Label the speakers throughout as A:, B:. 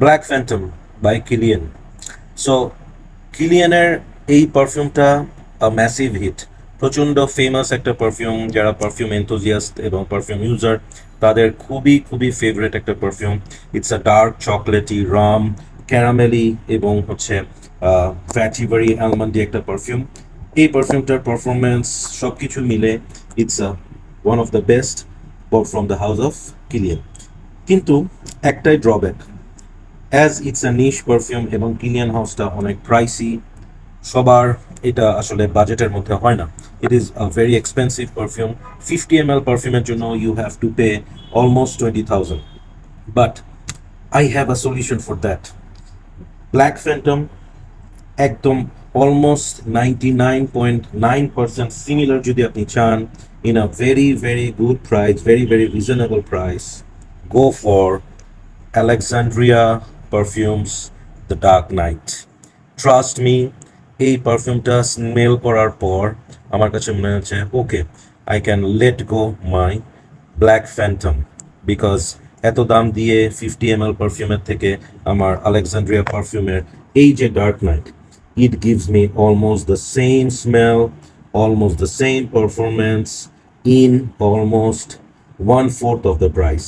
A: Black phantom by Kilian. So কিলিয়ানের এই পারফিউমটা ম্যাসিভ হিট, প্রচণ্ড ফেমাস একটা পারফিউম। যারা পারফিউম এনথুজিয়াস্ট এবং পারফিউম ইউজার তাদের খুবই খুবই ফেভারিট একটা perfume. It's a dark chocolatey rum caramelly এবং হচ্ছে ফ্যাটিভারি অ্যালমন্ডি একটা পারফিউম। এই পারফিউমটার পারফরমেন্স সব কিছু মিলে it's one of the best from the house of Kilian. কিন্তু একটাই drawback, as it's a niche perfume এবং কিলিয়ান হাউসটা অনেক প্রাইসি, সবার এটা আসলে বাজেটের মধ্যে হয় না। It is a very expensive perfume. 50 ml পারফিউমের জন্য you have to pay almost 20,000। But I have a solution for that. Black Phantom একদম অলমোস্ট 99.9% সিমিলার যদি আপনি চান, in a very very good price, very very reasonable price, go for Alexandria Perfumes The Dark Knight. Trust me, এই পারফিউমটা smell করার পর আমার কাছে মনে হচ্ছে okay, I can let go my black phantom, because এত দাম দিয়ে 50 ml পারফিউমের থেকে আমার আলেকজান্ড্রিয়া পারফিউমের এই যে dark night, it gives me almost the same smell, almost the same performance in almost 1/4 of the price.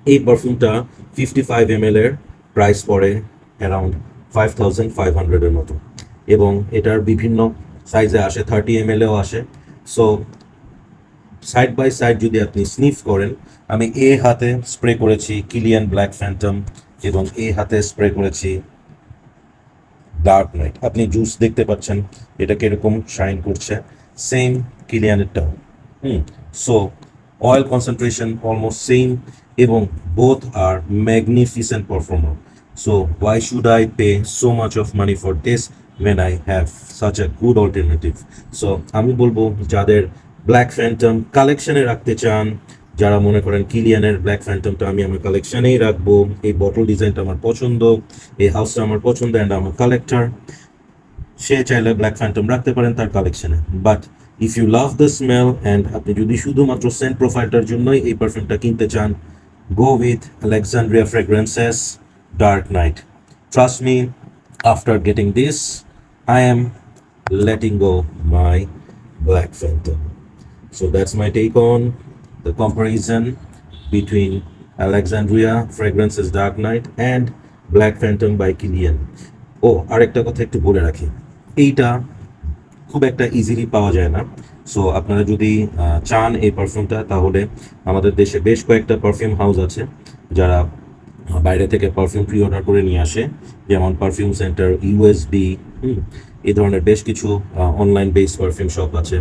A: এই পারফিউমটা 55 ml এর প্রাইস পড়ে অ্যারাউন্ড 5,500-এর মতো, এবং এটার বিভিন্ন সাইজে আসে, 30 ml-এও আসে। সো সাইড বাই সাইড যদি আপনি স্নিফ করেন, আমি এ হাতে স্প্রে করেছি কিলিয়ান ব্ল্যাক ফ্যান্টম এবং এ হাতে স্প্রে করেছি ডার্ক নাইট। আপনি জুস দেখতে পাচ্ছেন এটা কিরকম শাইন করছে, সেম কিলিয়ানেরটাও। So oil concentration almost same এবং both are magnificent performer. So why should I pay so much of money for this when I have such a good alternative? So আমি বলবো যাদের ব্ল্যাক ফ্যান্টম কালেকশনে রাখতে চান, যারা মনে করেন কিলিয়ানের ব্ল্যাক ফ্যান্টমটা আমি আমার কালেকশনেই রাখবো, এই বটল ডিজাইনটা আমার পছন্দ, এই হাউসটা আমার পছন্দ অ্যান্ড আমার কালেক্টর, সে চাইলে ব্ল্যাক ফ্যান্টম রাখতে পারেন তার কালেকশনে। But if you love the smell and আপনি যদি শুধুমাত্র সেন্ট প্রোফাইলটার জন্যই এই পারফিউমটা কিনতে চান, go with Alexandria Fragrances Dark Knight. Trust me, after getting this, I am letting go my Black Phantom. So that's my take on the comparison between Alexandria Fragrances Dark Knight and Black Phantom by Kilian. ও আরেকটা কথা একটু বলে রাখি, এইটা খুব একটা easily পাওয়া যায় না। সো আপনারা যদি চান এই পারফিউমটা, তাহলে আমাদের দেশে বেশ কয়েকটা পারফিউম হাউস আছে যারা বাইরে থেকে পারফিউম প্রি অর্ডার করে নিয়ে আসে, যেমন পারফিউম সেন্টার, ইউএসবি, এই ধরনের বেশ কিছু অনলাইন বেসড পারফিউম শপ আছে,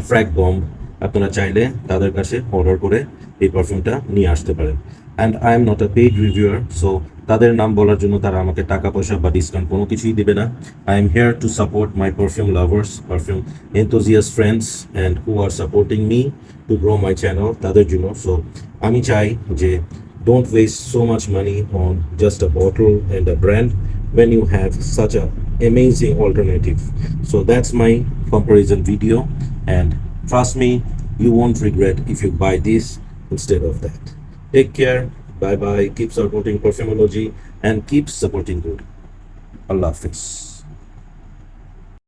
A: ফ্র্যাগ বম্ব। আপনারা চাইলে তাদের কাছে অর্ডার করে এই পারফিউমটা নিয়ে আসতে পারেন। And I am not a paid reviewer, so তাদের নাম বলার জন্য তারা আমাকে টাকা পয়সা বা ডিসকাউন্ট কোনো কিছুই দেবে না। I am here to support my perfume lovers, perfume enthusiast friends and who are supporting me to grow my channel, তাদের জন্য। সো আমি চাই যে don't waste so much money on just a bottle and a brand when you have such a amazing alternative. So that's my comparison video, and trust me, you won't regret if you buy this instead of that. Take care, bye bye, keep supporting perfumology and keep supporting good. Allah Hafiz.